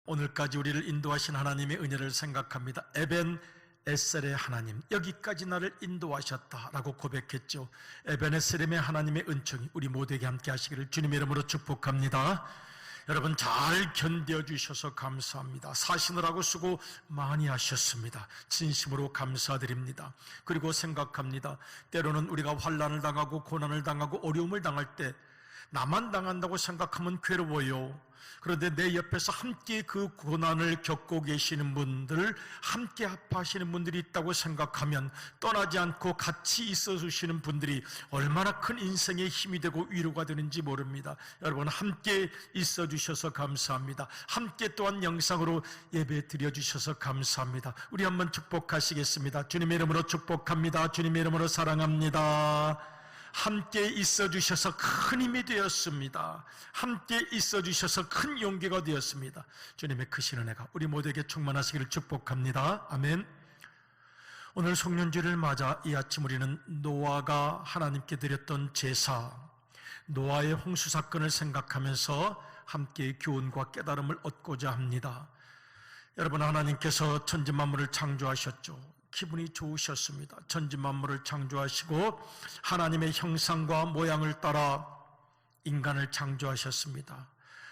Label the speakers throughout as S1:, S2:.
S1: 오늘까지 우리를 인도하신 하나님의 은혜를 생각합니다. 에벤 에셀의 하나님, 여기까지 나를 인도하셨다라고 고백했죠. 에벤 에셀의 하나님의 은총이 우리 모두에게 함께 하시기를 주님의 이름으로 축복합니다. 여러분 잘 견뎌주셔서 감사합니다. 사시느라고 수고 많이 하셨습니다. 진심으로 감사드립니다. 그리고 생각합니다. 때로는 우리가 환난을 당하고 고난을 당하고 어려움을 당할 때 나만 당한다고 생각하면 괴로워요. 그런데 내 옆에서 함께 그 고난을 겪고 계시는 분들, 함께 아파하시는 분들이 있다고 생각하면 떠나지 않고 같이 있어 주시는 분들이 얼마나 큰 인생의 힘이 되고 위로가 되는지 모릅니다. 여러분 함께 있어 주셔서 감사합니다. 함께 또한 영상으로 예배 드려 주셔서 감사합니다. 우리 한번 축복하시겠습니다. 주님의 이름으로 축복합니다. 주님의 이름으로 사랑합니다. 함께 있어 주셔서 큰 힘이 되었습니다. 함께 있어 주셔서 큰 용기가 되었습니다. 주님의 크신 은혜가 우리 모두에게 충만하시기를 축복합니다. 아멘. 오늘 송년주를 맞아 이 아침 우리는 노아가 하나님께 드렸던 제사, 노아의 홍수 사건을 생각하면서 함께 교훈과 깨달음을 얻고자 합니다. 여러분, 하나님께서 천지 만물을 창조하셨죠. 기분이 좋으셨습니다. 천지 만물을 창조하시고 하나님의 형상과 모양을 따라 인간을 창조하셨습니다.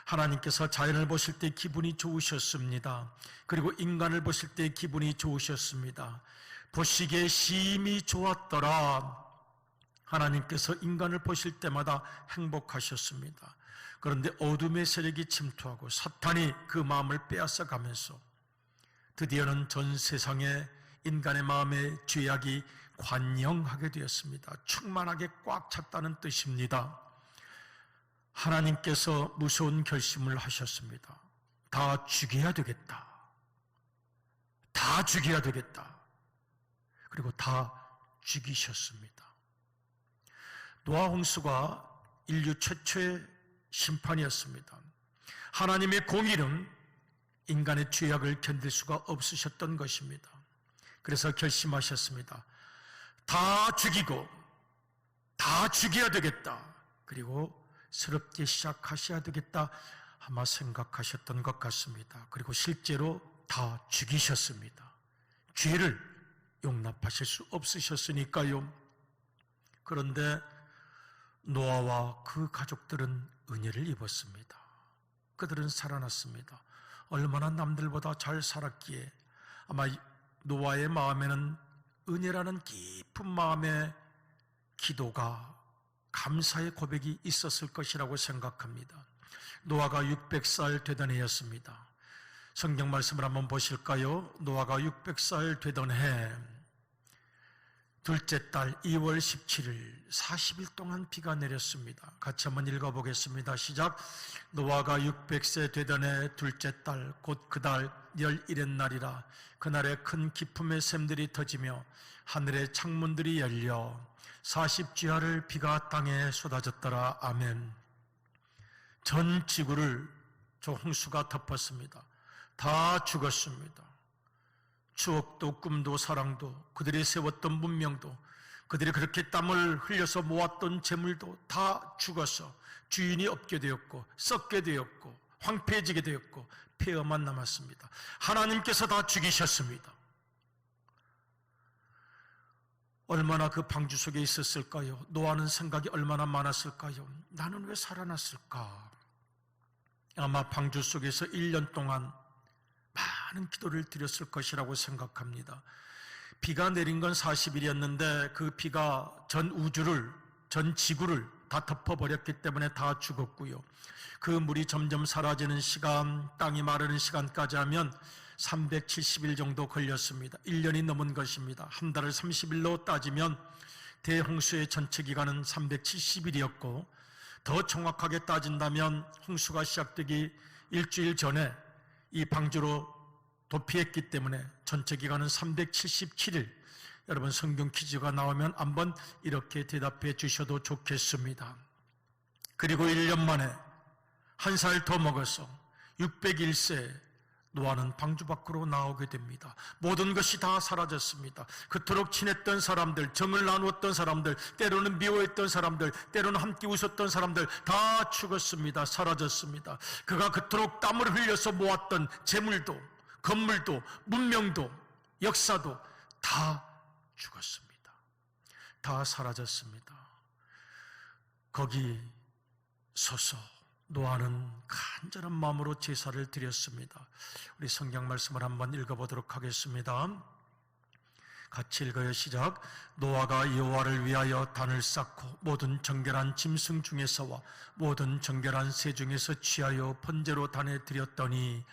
S1: 하나님께서 자연을 보실 때 기분이 좋으셨습니다. 그리고 인간을 보실 때 기분이 좋으셨습니다. 보시기에 심히 좋았더라. 하나님께서 인간을 보실 때마다 행복하셨습니다. 그런데 어둠의 세력이 침투하고 사탄이 그 마음을 빼앗아 가면서 드디어는 전 세상에 인간의 마음에 죄악이 관영하게 되었습니다. 충만하게 꽉 찼다는 뜻입니다. 하나님께서 무서운 결심을 하셨습니다. 다 죽여야 되겠다. 다 죽여야 되겠다. 그리고 다 죽이셨습니다. 노아 홍수가 인류 최초의 심판이었습니다. 하나님의 공의는 인간의 죄악을 견딜 수가 없으셨던 것입니다. 그래서 결심하셨습니다. 다 죽이고 다 죽여야 되겠다. 그리고 새롭게 시작하셔야 되겠다 아마 생각하셨던 것 같습니다. 그리고 실제로 다 죽이셨습니다. 죄를 용납하실 수 없으셨으니까요. 그런데 노아와 그 가족들은 은혜를 입었습니다. 그들은 살아났습니다. 얼마나 남들보다 잘 살았기에 아마 노아의 마음에는 은혜라는 깊은 마음의 기도가, 감사의 고백이 있었을 것이라고 생각합니다. 노아가 600살 되던 해였습니다. 성경 말씀을 한번 보실까요? 노아가 600살 되던 해 둘째 달 2월 17일 40일 동안 비가 내렸습니다. 같이 한번 읽어보겠습니다. 시작. 노아가 600세 되던 해 둘째 달 곧 그 달 열일의 날이라. 그날에 큰 기품의 샘들이 터지며 하늘의 창문들이 열려 40지하를 비가 땅에 쏟아졌더라. 아멘. 전 지구를 저 홍수가 덮었습니다. 다 죽었습니다. 추억도 꿈도 사랑도 그들이 세웠던 문명도 그들이 그렇게 땀을 흘려서 모았던 재물도 다 죽어서 주인이 없게 되었고 썩게 되었고 황폐해지게 되었고 폐허만 남았습니다. 하나님께서 다 죽이셨습니다. 얼마나 그 방주 속에 있었을까요? 노아는 생각이 얼마나 많았을까요? 나는 왜 살아났을까? 아마 방주 속에서 1년 동안 많은 기도를 드렸을 것이라고 생각합니다. 비가 내린 건 40일이었는데 그 비가 전 우주를, 전 지구를 다 덮어버렸기 때문에 다 죽었고요. 그 물이 점점 사라지는 시간, 땅이 마르는 시간까지 하면 370일 정도 걸렸습니다. 1년이 넘은 것입니다. 한 달을 30일로 따지면 대홍수의 전체 기간은 370일이었고 더 정확하게 따진다면 홍수가 시작되기 일주일 전에 이 방주로 도피했기 때문에 전체 기간은 377일. 여러분 성경 퀴즈가 나오면 한번 이렇게 대답해 주셔도 좋겠습니다. 그리고 1년 만에 한 살 더 먹어서 601세 노아는 방주 밖으로 나오게 됩니다. 모든 것이 다 사라졌습니다. 그토록 친했던 사람들, 정을 나누었던 사람들, 때로는 미워했던 사람들, 때로는 함께 웃었던 사람들 다 죽었습니다. 사라졌습니다. 그가 그토록 땀을 흘려서 모았던 재물도, 건물도, 문명도, 역사도 다 죽었습니다. 다 사라졌습니다. 거기 서서 노아는 간절한 마음으로 제사를 드렸습니다. 우리 성경 말씀을 한번 읽어보도록 하겠습니다. 같이 읽어요. 시작. 노아가 여호와를 위하여 단을 쌓고 모든 정결한 짐승 중에서와 모든 정결한 새 중에서 취하여 번제로 단에 드렸더니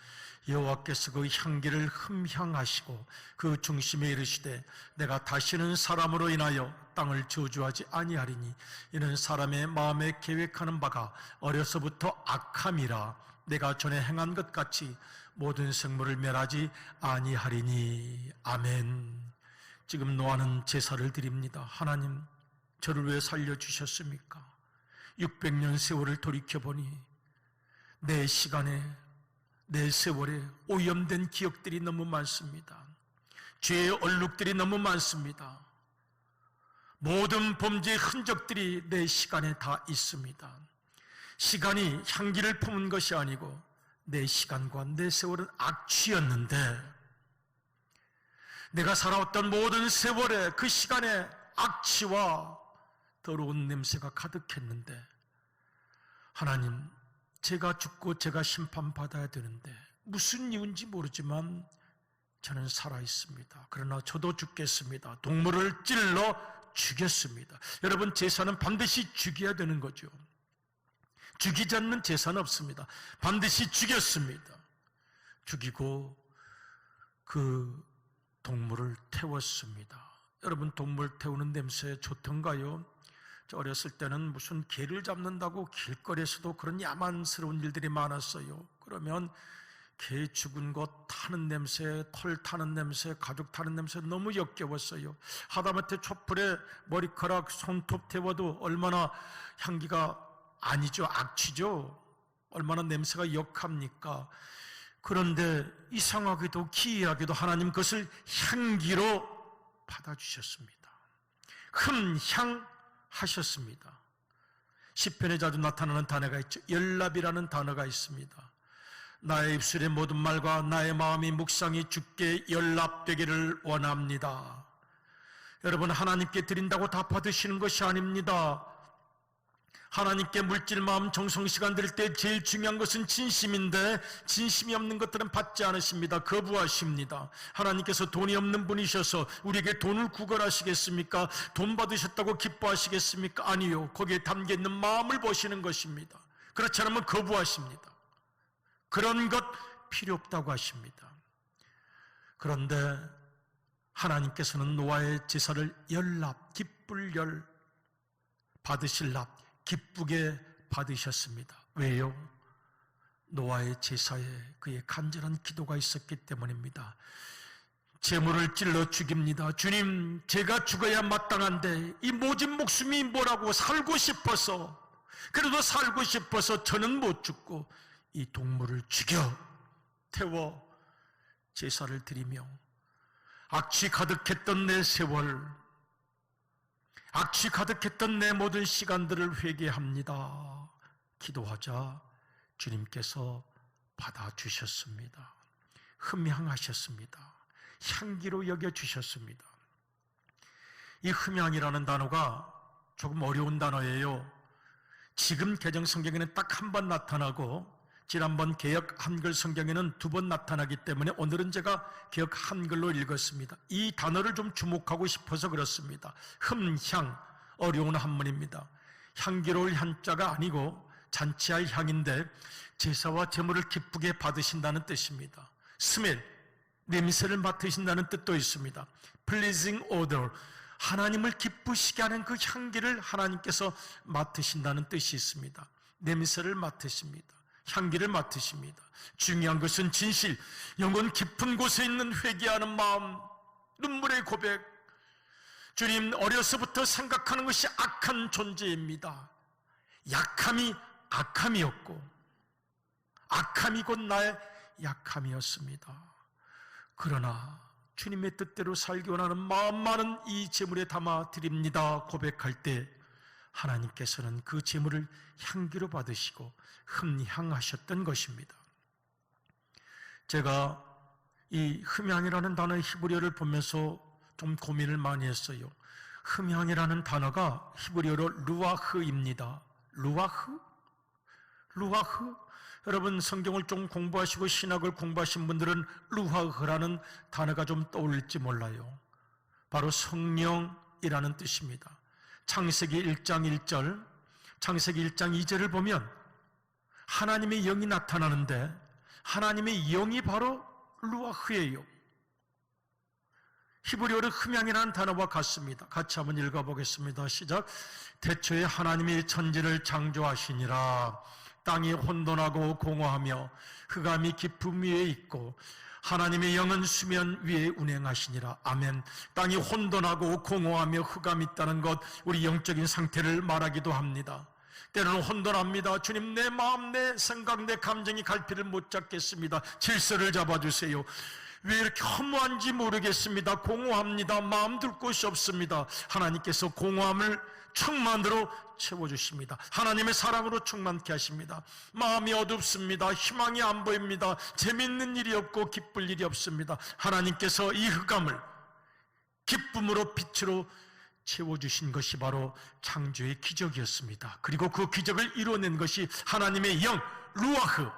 S1: 여호와께서 그 향기를 흠향하시고 그 중심에 이르시되 내가 다시는 사람으로 인하여 땅을 저주하지 아니하리니 이는 사람의 마음에 계획하는 바가 어려서부터 악함이라 내가 전에 행한 것 같이 모든 생물을 멸하지 아니하리니. 아멘. 지금 노아는 제사를 드립니다. 하나님, 저를 왜 살려주셨습니까? 600년 세월을 돌이켜보니 내 시간에, 내 세월에 오염된 기억들이 너무 많습니다. 죄의 얼룩들이 너무 많습니다. 모든 범죄의 흔적들이 내 시간에 다 있습니다. 시간이 향기를 품은 것이 아니고 내 시간과 내 세월은 악취였는데 내가 살아왔던 모든 세월에 그 시간에 악취와 더러운 냄새가 가득했는데 하나님, 제가 죽고 제가 심판받아야 되는데 무슨 이유인지 모르지만 저는 살아있습니다. 그러나 저도 죽겠습니다. 동물을 찔러 죽였습니다. 여러분, 제사는 반드시 죽여야 되는 거죠. 죽이지 않는 제사는 없습니다. 반드시 죽였습니다. 죽이고 그 동물을 태웠습니다. 여러분, 동물 태우는 냄새 좋던가요? 저 어렸을 때는 무슨 개를 잡는다고 길거리에서도 그런 야만스러운 일들이 많았어요. 그러면 개 죽은 것 타는 냄새, 털 타는 냄새, 가죽 타는 냄새 너무 역겨웠어요. 하다못해 촛불에 머리카락, 손톱 태워도 얼마나 향기가 아니죠, 악취죠. 얼마나 냄새가 역합니까? 그런데 이상하게도 기이하게도 하나님 그것을 향기로 받아주셨습니다. 흠향하셨습니다. 시편에 자주 나타나는 단어가 있죠. 열납이라는 단어가 있습니다. 나의 입술의 모든 말과 나의 마음이 묵상이 주께 열납되기를 원합니다. 여러분, 하나님께 드린다고 다 받으시는 것이 아닙니다. 하나님께 물질, 마음, 정성, 시간 드릴 때 제일 중요한 것은 진심인데 진심이 없는 것들은 받지 않으십니다. 거부하십니다. 하나님께서 돈이 없는 분이셔서 우리에게 돈을 구걸하시겠습니까? 돈 받으셨다고 기뻐하시겠습니까? 아니요. 거기에 담겨있는 마음을 보시는 것입니다. 그렇지 않으면 거부하십니다. 그런 것 필요 없다고 하십니다. 그런데 하나님께서는 노아의 제사를 열납, 기쁠 열, 받으실 납, 기쁘게 받으셨습니다. 왜요? 노아의 제사에 그의 간절한 기도가 있었기 때문입니다. 제물을 찔러 죽입니다. 주님, 제가 죽어야 마땅한데 이 모진 목숨이 뭐라고, 살고 싶어서, 그래도 살고 싶어서 저는 못 죽고 이 동물을 죽여 태워 제사를 드리며 악취 가득했던 내 세월, 악취 가득했던 내 모든 시간들을 회개합니다. 기도하자 주님께서 받아주셨습니다. 흠향하셨습니다. 향기로 여겨주셨습니다. 이 흠향이라는 단어가 조금 어려운 단어예요. 지금 개정 성경에는 딱 한 번 나타나고 지난번 개역 한글 성경에는 2번 나타나기 때문에 오늘은 제가 개역 한글로 읽었습니다. 이 단어를 좀 주목하고 싶어서 그렇습니다. 흠향, 어려운 한문입니다. 향기로울 향자가 아니고 잔치할 향인데 제사와 제물을 기쁘게 받으신다는 뜻입니다. 스멜, 냄새를 맡으신다는 뜻도 있습니다. pleasing odor, 하나님을 기쁘시게 하는 그 향기를 하나님께서 맡으신다는 뜻이 있습니다. 냄새를 맡으십니다. 향기를 맡으십니다. 중요한 것은 진실, 영혼 깊은 곳에 있는 회개하는 마음, 눈물의 고백. 주님, 어려서부터 생각하는 것이 악한 존재입니다. 약함이 악함이었고 악함이 곧 나의 약함이었습니다. 그러나 주님의 뜻대로 살기 원하는 마음만은 이 제물에 담아 드립니다 고백할 때 하나님께서는 그 제물을 향기로 받으시고 흠향하셨던 것입니다. 제가 이 흠향이라는 단어의 히브리어를 보면서 좀 고민을 많이 했어요. 흠향이라는 단어가 히브리어로 루아흐입니다. 루아흐? 여러분 성경을 좀 공부하시고 신학을 공부하신 분들은 루아흐라는 단어가 좀 떠올릴지 몰라요. 바로 성령이라는 뜻입니다. 창세기 1장 1절, 창세기 1장 2절을 보면 하나님의 영이 나타나는데 하나님의 영이 바로 루아흐예요. 히브리어로 흠향이라는 단어와 같습니다. 같이 한번 읽어보겠습니다. 시작. 태초에 하나님이 천지를 창조하시니라. 땅이 혼돈하고 공허하며 흑암이 깊음 위에 있고 하나님의 영은 수면 위에 운행하시니라. 아멘. 땅이 혼돈하고 공허하며 흑암이 있다는 것, 우리 영적인 상태를 말하기도 합니다. 때로는 혼돈합니다. 주님, 내 마음, 내 생각, 내 감정이 갈피를 못 잡겠습니다. 질서를 잡아주세요. 왜 이렇게 허무한지 모르겠습니다. 공허합니다. 마음 둘 곳이 없습니다. 하나님께서 공허함을 충만으로 채워주십니다. 하나님의 사랑으로 충만케 하십니다. 마음이 어둡습니다. 희망이 안 보입니다. 재밌는 일이 없고 기쁠 일이 없습니다. 하나님께서 이 흑암을 기쁨으로 빛으로 채워주신 것이 바로 창조의 기적이었습니다. 그리고 그 기적을 이뤄낸 것이 하나님의 영, 루아흐,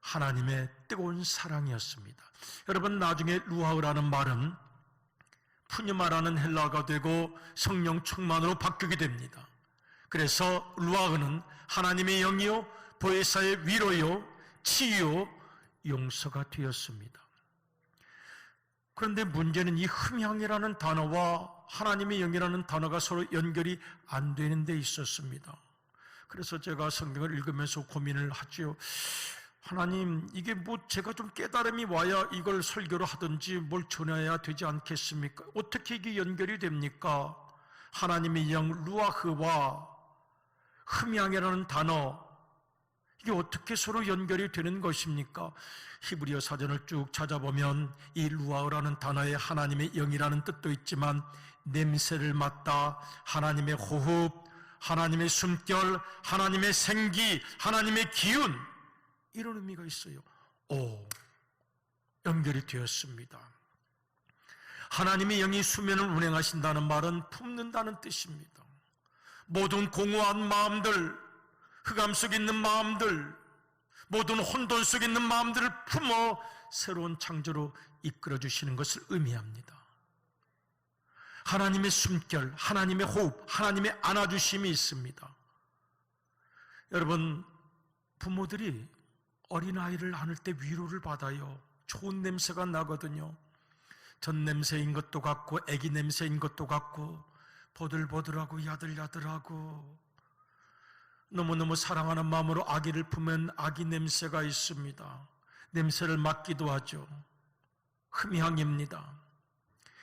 S1: 하나님의 뜨거운 사랑이었습니다. 여러분, 나중에 루아흐라는 말은 푸뉴마라는 헬라어가 되고 성령 충만으로 바뀌게 됩니다. 그래서 루아흐는 하나님의 영이요, 보혜사의 위로요, 치유요, 용서가 되었습니다. 그런데 문제는 이 흠향이라는 단어와 하나님의 영이라는 단어가 서로 연결이 안 되는 데 있었습니다. 그래서 제가 성경을 읽으면서 고민을 하죠. 하나님, 이게 뭐 제가 좀 깨달음이 와야 이걸 설교를 하든지 뭘 전해야 되지 않겠습니까? 어떻게 이게 연결이 됩니까? 하나님의 영 루아흐와 흠향이라는 단어, 이게 어떻게 서로 연결이 되는 것입니까? 히브리어 사전을 쭉 찾아보면 이 루아흐라는 단어에 하나님의 영이라는 뜻도 있지만 냄새를 맡다, 하나님의 호흡, 하나님의 숨결, 하나님의 생기, 하나님의 기운, 이런 의미가 있어요. 연결이 되었습니다. 하나님의 영이 수면을 운행하신다는 말은 품는다는 뜻입니다. 모든 공허한 마음들, 흑암 속에 있는 마음들, 모든 혼돈 속에 있는 마음들을 품어 새로운 창조로 이끌어주시는 것을 의미합니다. 하나님의 숨결, 하나님의 호흡, 하나님의 안아주심이 있습니다. 여러분, 부모들이 어린아이를 안을 때 위로를 받아요. 좋은 냄새가 나거든요. 전 냄새인 것도 같고 애기 냄새인 것도 같고 보들보들하고 야들야들하고 너무너무 사랑하는 마음으로 아기를 품은 아기 냄새가 있습니다. 냄새를 맡기도 하죠. 흠향입니다.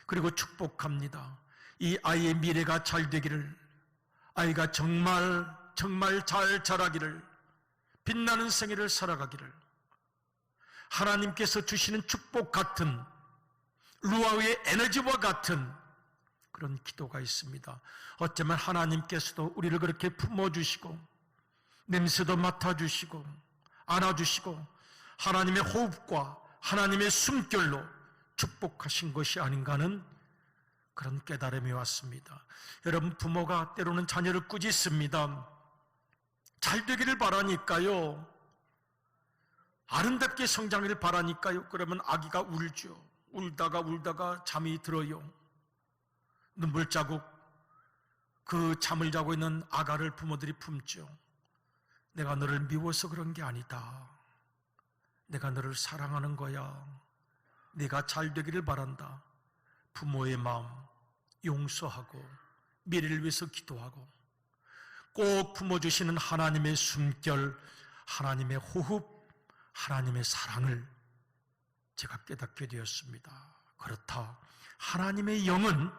S1: 그리고 축복합니다. 이 아이의 미래가 잘 되기를, 아이가 정말 잘 자라기를, 빛나는 생애를 살아가기를, 하나님께서 주시는 축복 같은 루아흐의 에너지와 같은 그런 기도가 있습니다. 어쩌면 하나님께서도 우리를 그렇게 품어주시고 냄새도 맡아주시고 안아주시고 하나님의 호흡과 하나님의 숨결로 축복하신 것이 아닌가 하는 그런 깨달음이 왔습니다. 여러분, 부모가 때로는 자녀를 꾸짖습니다. 잘 되기를 바라니까요, 아름답게 성장하기를 바라니까요. 그러면 아기가 울죠. 울다가 잠이 들어요. 눈물 자국, 그 잠을 자고 있는 아가를 부모들이 품죠. 내가 너를 미워서 그런 게 아니다. 내가 너를 사랑하는 거야. 네가 잘 되기를 바란다. 부모의 마음 용서하고 미래를 위해서 기도하고 꼭 품어주시는 하나님의 숨결, 하나님의 호흡, 하나님의 사랑을 제가 깨닫게 되었습니다. 그렇다. 하나님의 영은,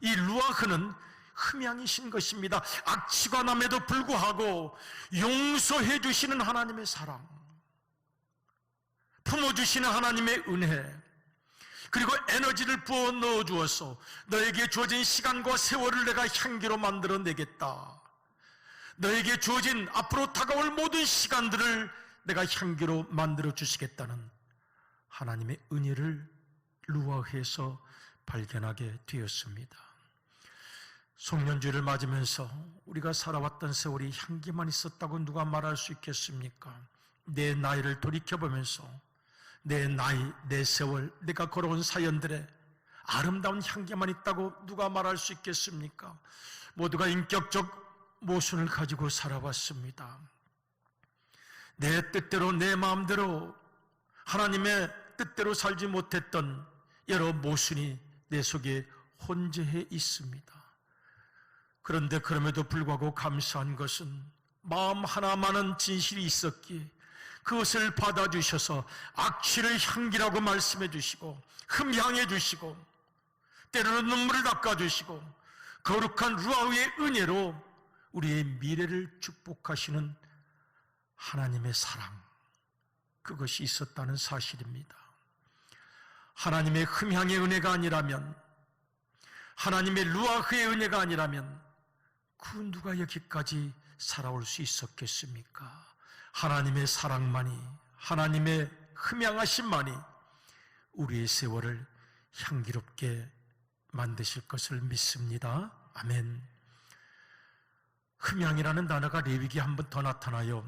S1: 이 루아흐는 흠향이신 것입니다. 악취가 남에도 불구하고 용서해 주시는 하나님의 사랑, 부어주시는 하나님의 은혜, 그리고 에너지를 부어 넣어주어서 너에게 주어진 시간과 세월을 내가 향기로 만들어내겠다. 너에게 주어진 앞으로 다가올 모든 시간들을 내가 향기로 만들어주시겠다는 하나님의 은혜를 루아흐에서 발견하게 되었습니다. 송년주를 맞으면서 우리가 살아왔던 세월이 향기만 있었다고 누가 말할 수 있겠습니까? 내 나이를 돌이켜보면서 내 나이, 내 세월, 내가 걸어온 사연들에 아름다운 향기만 있다고 누가 말할 수 있겠습니까? 모두가 인격적 모순을 가지고 살아왔습니다. 내 뜻대로, 내 마음대로, 하나님의 뜻대로 살지 못했던 여러 모순이 내 속에 혼재해 있습니다. 그런데 그럼에도 불구하고 감사한 것은 마음 하나만은 진실이 있었기에 그것을 받아주셔서 악취를 향기라고 말씀해 주시고 흠향해 주시고 때로는 눈물을 닦아주시고 거룩한 루아흐의 은혜로 우리의 미래를 축복하시는 하나님의 사랑, 그것이 있었다는 사실입니다. 하나님의 흠향의 은혜가 아니라면, 하나님의 루아흐의 은혜가 아니라면 그 누가 여기까지 살아올 수 있었겠습니까? 하나님의 사랑만이, 하나님의 흠향하심만이 우리의 세월을 향기롭게 만드실 것을 믿습니다. 아멘. 흠향이라는 단어가 레위기에 한 번 더 나타나요.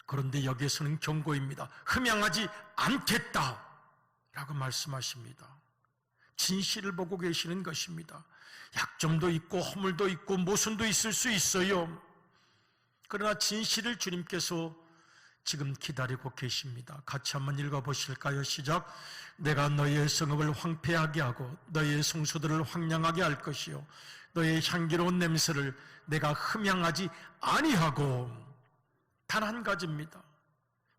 S1: 그런데 여기에서는 경고입니다. 흠향하지 않겠다 라고 말씀하십니다. 진실을 보고 계시는 것입니다. 약점도 있고 허물도 있고 모순도 있을 수 있어요. 그러나 진실을 주님께서 지금 기다리고 계십니다. 같이 한번 읽어보실까요? 시작. 내가 너희의 성읍을 황폐하게 하고 너희의 성소들을 황량하게 할 것이요 너희의 향기로운 냄새를 내가 흠향하지 아니하고. 단 한 가지입니다.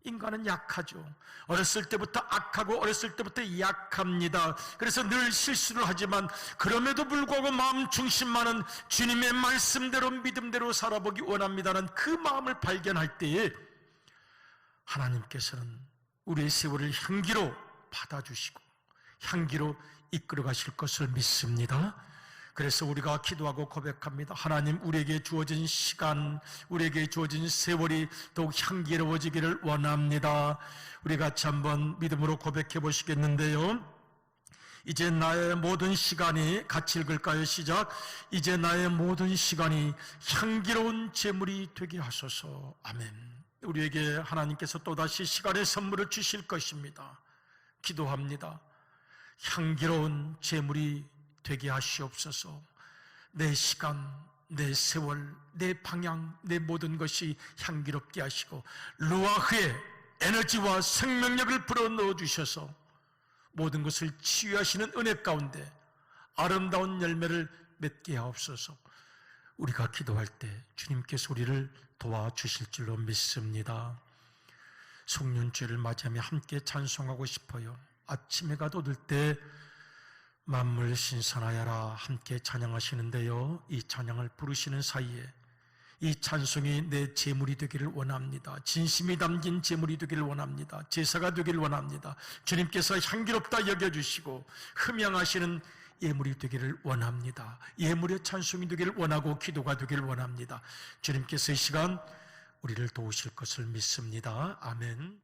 S1: 인간은 약하죠. 어렸을 때부터 악하고 어렸을 때부터 약합니다. 그래서 늘 실수를 하지만 그럼에도 불구하고 마음 중심만은 주님의 말씀대로 믿음대로 살아보기 원합니다는 그 마음을 발견할 때에 하나님께서는 우리의 세월을 향기로 받아주시고 향기로 이끌어 가실 것을 믿습니다. 그래서 우리가 기도하고 고백합니다. 하나님, 우리에게 주어진 시간, 우리에게 주어진 세월이 더욱 향기로워지기를 원합니다. 우리 같이 한번 믿음으로 고백해 보시겠는데요. 이제 나의 모든 시간이, 같이 읽을까요? 시작. 이제 나의 모든 시간이 향기로운 제물이 되게 하소서. 아멘. 우리에게 하나님께서 또다시 시간의 선물을 주실 것입니다. 기도합니다. 향기로운 제물이 되게 하시옵소서. 내 시간, 내 세월, 내 방향, 내 모든 것이 향기롭게 하시고 루아흐의 에너지와 생명력을 불어넣어 주셔서 모든 것을 치유하시는 은혜 가운데 아름다운 열매를 맺게 하옵소서. 우리가 기도할 때 주님께서 우리를 도와주실 줄로 믿습니다. 송년주를 맞이하며 함께 찬송하고 싶어요. 아침 해가 돋을 때 만물 신선하여라 함께 찬양하시는데요. 이 찬양을 부르시는 사이에 이 찬송이 내 제물이 되기를 원합니다. 진심이 담긴 제물이 되기를 원합니다. 제사가 되기를 원합니다. 주님께서 향기롭다 여겨주시고 흠향하시는 예물이 되기를 원합니다. 예물의 찬송이 되기를 원하고 기도가 되기를 원합니다. 주님께서 이 시간 우리를 도우실 것을 믿습니다. 아멘.